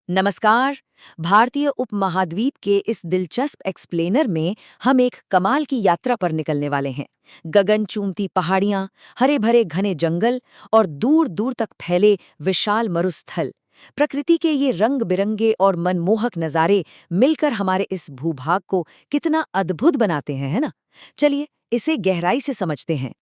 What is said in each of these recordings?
नमस्कार। भारतीय उपमहाद्वीप के इस दिलचस्प एक्सप्लेनर में हम एक कमाल की यात्रा पर निकलने वाले हैं। गगन चूमती पहाड़ियां, हरे भरे घने जंगल और दूर दूर तक फैले विशाल मरुस्थल। प्रकृति के ये रंग बिरंगे और मनमोहक नज़ारे मिलकर हमारे इस भूभाग को कितना अद्भुत बनाते हैं, है ना? चलिए इसे गहराई से समझते हैं।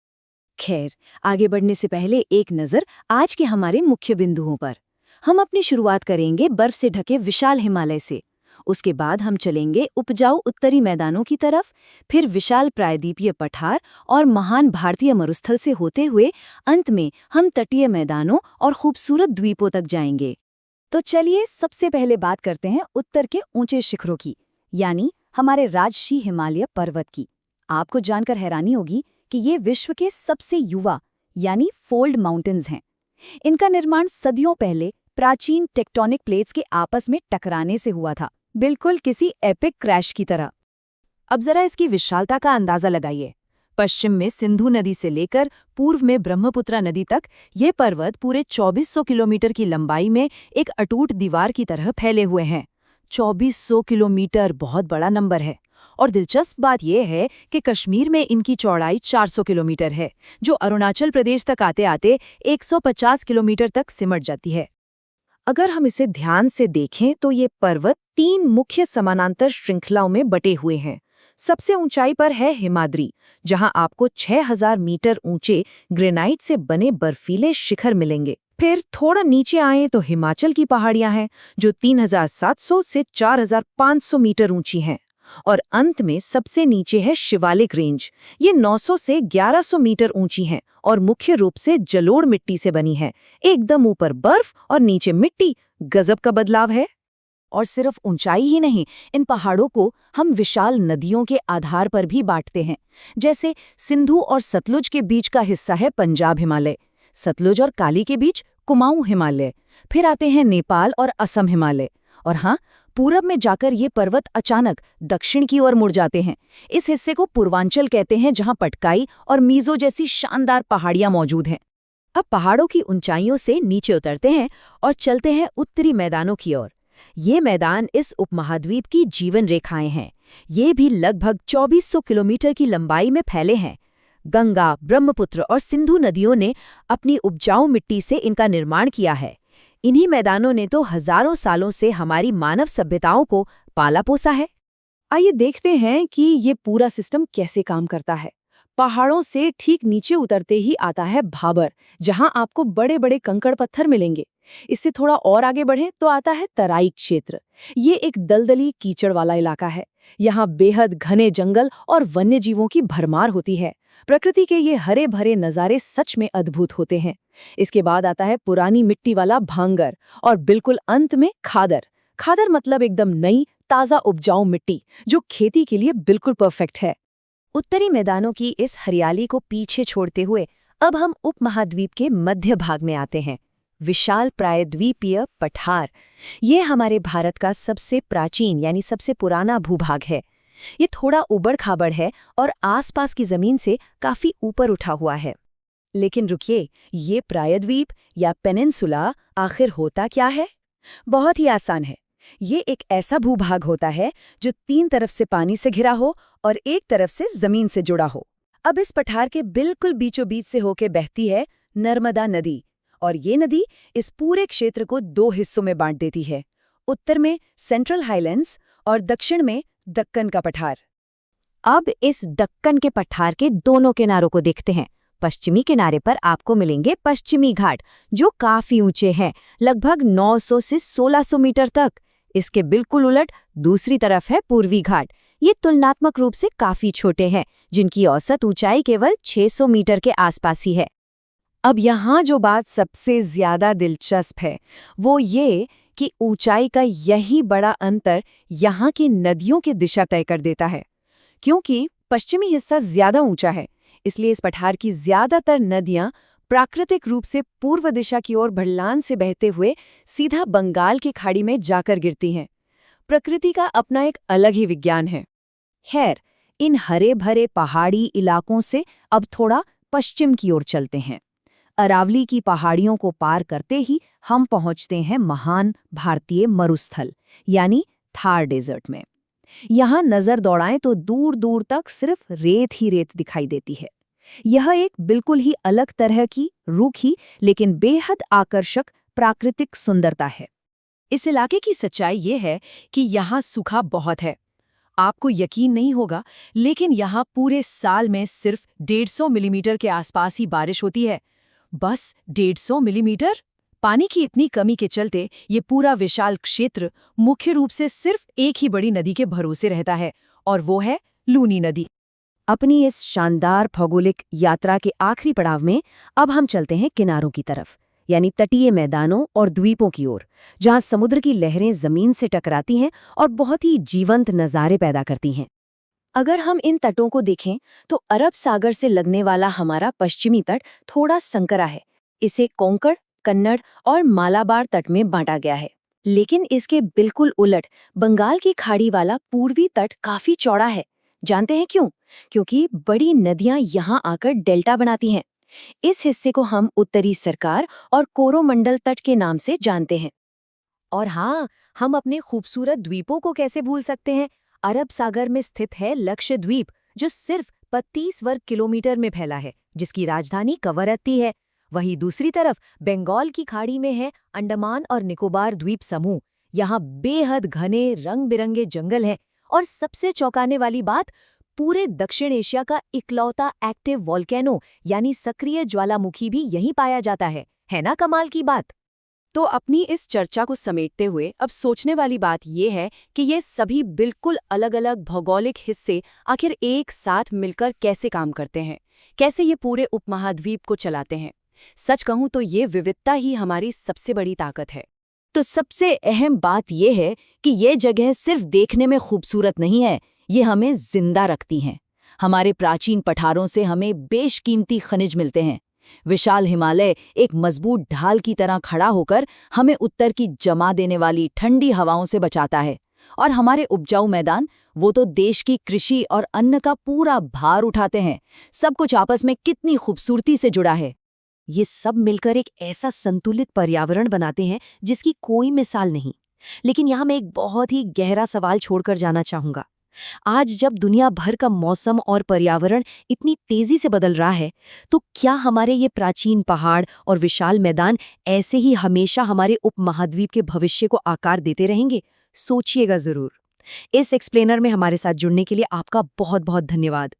खैर, आगे बढ़ने से पहले एक नज़र आज के हमारे मुख्य बिंदुओं पर। हम अपनी शुरुआत करेंगे बर्फ से ढके विशाल हिमालय से। उसके बाद हम चलेंगे उपजाऊ उत्तरी मैदानों की तरफ, फिर विशाल प्रायद्वीपीय पठार और महान भारतीय मरुस्थल से होते हुए अंत में हम तटीय मैदानों और खूबसूरत द्वीपों तक जाएंगे। तो चलिए सबसे पहले बात करते हैं उत्तर के ऊंचे शिखरों की, यानी हमारे राजशी हिमालय पर्वत की। आपको जानकर हैरानी होगी कि ये विश्व के सबसे युवा यानी फोल्ड माउंटेन्स हैं। इनका निर्माण सदियों पहले प्राचीन टेक्टोनिक प्लेट्स के आपस में टकराने से हुआ था, बिल्कुल किसी एपिक क्रैश की तरह। अब जरा इसकी विशालता का अंदाजा लगाइए। पश्चिम में सिंधु नदी से लेकर पूर्व में ब्रह्मपुत्र नदी तक ये पर्वत पूरे 2400 किलोमीटर की लंबाई में एक अटूट दीवार की तरह फैले हुए हैं। 2400 किलोमीटर बहुत बड़ा नंबर है। और दिलचस्प बात यह है कि कश्मीर में इनकी चौड़ाई 400 किलोमीटर है, जो अरुणाचल प्रदेश तक आते आते 150 किलोमीटर तक सिमट जाती है। अगर हम इसे ध्यान से देखें तो ये पर्वत 3 मुख्य समानांतर श्रृंखलाओं में बटे हुए हैं। सबसे ऊंचाई पर है हिमाद्री, जहां आपको 6000 मीटर ऊंचे ग्रेनाइट से बने बर्फीले शिखर मिलेंगे। फिर थोड़ा नीचे आएं तो हिमाचल की पहाड़ियां हैं, जो 3700 से 4500 मीटर ऊंची हैं। और अंत में सबसे नीचे है शिवालिक रेंज। ये 900 से 1100 मीटर ऊंची हैं और मुख्य रूप से जलोढ़ मिट्टी से बनी है। एकदम ऊपर बर्फ और नीचे मिट्टी, गजब का बदलाव है। और सिर्फ ऊंचाई ही नहीं, इन पहाड़ों को हम विशाल नदियों के आधार पर भी बांटते हैं। जैसे सिंधु और सतलुज के बीच का हिस्सा है पंजाब हिमालय, सतलुज और काली के बीच कुमाऊं हिमालय, फिर आते हैं नेपाल और असम हिमालय। और हाँ, पूरब में जाकर ये पर्वत अचानक दक्षिण की ओर मुड़ जाते हैं। इस हिस्से को पूर्वांचल कहते हैं, जहाँ पटकाई और मीज़ो जैसी शानदार पहाड़ियाँ मौजूद हैं। अब पहाड़ों की ऊंचाइयों से नीचे उतरते हैं और चलते हैं उत्तरी मैदानों की ओर। ये मैदान इस उपमहाद्वीप की जीवन रेखाएं हैं। ये भी लगभग 2400 किलोमीटर की लंबाई में फैले हैं। गंगा, ब्रह्मपुत्र और सिंधु नदियों ने अपनी उपजाऊ मिट्टी से इनका निर्माण किया है। इन्हीं मैदानों ने तो हजारों सालों से हमारी मानव सभ्यताओं को पाला पोसा है। आइए देखते हैं कि ये पूरा सिस्टम कैसे काम करता है। पहाड़ों से ठीक नीचे उतरते ही आता है भाबर, जहां आपको बड़े बड़े कंकड़ पत्थर मिलेंगे। इससे थोड़ा और आगे बढ़ें तो आता है तराई क्षेत्र। ये एक दलदली कीचड़ वाला इलाका है। यहाँ बेहद घने जंगल और वन्य जीवों की भरमार होती है। प्रकृति के ये हरे भरे नज़ारे सच में अद्भुत होते हैं। इसके बाद आता है पुरानी मिट्टी वाला भांगर और बिल्कुल अंत में खादर। खादर मतलब एकदम नई ताज़ा उपजाऊ मिट्टी, जो खेती के लिए बिल्कुल परफेक्ट है। उत्तरी मैदानों की इस हरियाली को पीछे छोड़ते हुए अब हम उपमहाद्वीप के मध्य भाग में आते हैं। विशाल प्रायद्वीपीय पठार। ये हमारे भारत का सबसे प्राचीन यानी सबसे पुराना भूभाग है। ये थोड़ा उबड़-खाबड़ है और आसपास की जमीन से काफी ऊपर उठा हुआ है। लेकिन रुकिए, ये प्रायद्वीप या पेनिनसुला आखिर होता क्या है? बहुत ही आसान है। ये एक ऐसा भूभाग होता है जो 3 तरफ से पानी से घिरा हो और एक तरफ से जमीन से जुड़ा हो। अब इस पठार के बिल्कुल बीचों बीच से होके बहती है नर्मदा नदी, और ये नदी इस पूरे क्षेत्र को 2 हिस्सों में बांट देती है। उत्तर में सेंट्रल हाईलैंड्स और दक्षिण में दक्कन का पठार। अब इस दक्कन के पठार के दोनों किनारों को देखते हैं। पश्चिमी किनारे पर आपको मिलेंगे पश्चिमी घाट, जो काफी ऊंचे हैं, लगभग 900 से 1600 मीटर तक। इसके बिल्कुल उलट दूसरी तरफ है पूर्वी घाट। ये तुलनात्मक रूप से काफी छोटे हैं, जिनकी औसत ऊंचाई केवल 600 मीटर के आसपास ही है। अब यहाँ जो बात सबसे ज्यादा दिलचस्प है वो ये कि ऊंचाई का यही बड़ा अंतर यहाँ की नदियों की दिशा तय कर देता है। क्योंकि पश्चिमी हिस्सा ज्यादा ऊंचा है, इसलिए इस पठार की ज्यादातर नदियां प्राकृतिक रूप से पूर्व दिशा की ओर ढलान से बहते हुए सीधा बंगाल की खाड़ी में जाकर गिरती हैं। प्रकृति का अपना एक अलग ही विज्ञान है। खैर, इन हरे भरे पहाड़ी इलाकों से अब थोड़ा पश्चिम की ओर चलते हैं। अरावली की पहाड़ियों को पार करते ही हम पहुंचते हैं महान भारतीय मरुस्थल यानी थार डेजर्ट में। यहाँ नजर दौड़ाएं तो दूर दूर तक सिर्फ रेत ही रेत दिखाई देती है। यह एक बिल्कुल ही अलग तरह की रूखी लेकिन बेहद आकर्षक प्राकृतिक सुंदरता है। इस इलाके की सच्चाई ये है कि यहाँ सूखा बहुत है। आपको यकीन नहीं होगा, लेकिन यहाँ पूरे साल में सिर्फ 150 मिलीमीटर के आसपास ही बारिश होती है। बस 150 मिलीमीटर? पानी की इतनी कमी के चलते ये पूरा विशाल क्षेत्र मुख्य रूप से सिर्फ एक ही बड़ी नदी के भरोसे रहता है, और वो है लूनी नदी। अपनी इस शानदार भौगोलिक यात्रा के आखिरी पड़ाव में अब हम चलते हैं किनारों की तरफ, यानी तटीय मैदानों और द्वीपों की ओर, जहां समुद्र की लहरें जमीन से टकराती हैं और बहुत ही जीवंत नज़ारे पैदा करती हैं। अगर हम इन तटों को देखें तो अरब सागर से लगने वाला हमारा पश्चिमी तट थोड़ा संकरा है। इसे कोंकण, कन्नड़ और मालाबार तट में बांटा गया है। लेकिन इसके बिल्कुल उलट बंगाल की खाड़ी वाला पूर्वी तट काफी चौड़ा है। जानते हैं क्यों? क्योंकि बड़ी नदियां यहाँ आकर डेल्टा बनाती हैं। इस हिस्से को हम उत्तरी सरकार और कोरोमंडल तट के नाम से जानते हैं। और हाँ, हम अपने खूबसूरत द्वीपों को कैसे भूल सकते हैं। अरब सागर में स्थित है लक्षद्वीप, जो सिर्फ 35 वर्ग किलोमीटर में फैला है, जिसकी राजधानी कवरत्ती है। वहीं दूसरी तरफ बंगाल की खाड़ी में है अंडमान और निकोबार द्वीप समूह। यहाँ बेहद घने रंग बिरंगे जंगल हैं, और सबसे चौंकाने वाली बात, पूरे दक्षिण एशिया का इकलौता एक्टिव वॉल्केनो यानी सक्रिय ज्वालामुखी भी यहीं पाया जाता है ना कमाल की बात। तो अपनी इस चर्चा को समेटते हुए अब सोचने वाली बात ये है कि ये सभी बिल्कुल अलग-अलग भौगोलिक हिस्से आखिर एक साथ मिलकर कैसे काम करते हैं, कैसे ये पूरे उपमहाद्वीप को चलाते हैं। सच कहूं तो ये विविधता ही हमारी सबसे बड़ी ताकत है। तो सबसे अहम बात यह है कि ये जगह सिर्फ देखने में खूबसूरत नहीं है, ये हमें जिंदा रखती हैं। हमारे प्राचीन पठारों से हमें बेशकीमती खनिज मिलते हैं। विशाल हिमालय एक मजबूत ढाल की तरह खड़ा होकर हमें उत्तर की जमा देने वाली ठंडी हवाओं से बचाता है। और हमारे उपजाऊ मैदान, वो तो देश की कृषि और अन्न का पूरा भार उठाते हैं। सब कुछ आपस में कितनी खूबसूरती से जुड़ा है। ये सब मिलकर एक ऐसा संतुलित पर्यावरण बनाते हैं जिसकी कोई मिसाल नहीं। लेकिन यहाँ मैं एक बहुत ही गहरा सवाल छोड़कर जाना चाहूँगा। आज जब दुनिया भर का मौसम और पर्यावरण इतनी तेजी से बदल रहा है, तो क्या हमारे ये प्राचीन पहाड़ और विशाल मैदान ऐसे ही हमेशा हमारे उपमहाद्वीप के भविष्य को आकार देते रहेंगे? सोचिएगा जरूर। इस एक्सप्लेनर में हमारे साथ जुड़ने के लिए आपका बहुत बहुत धन्यवाद।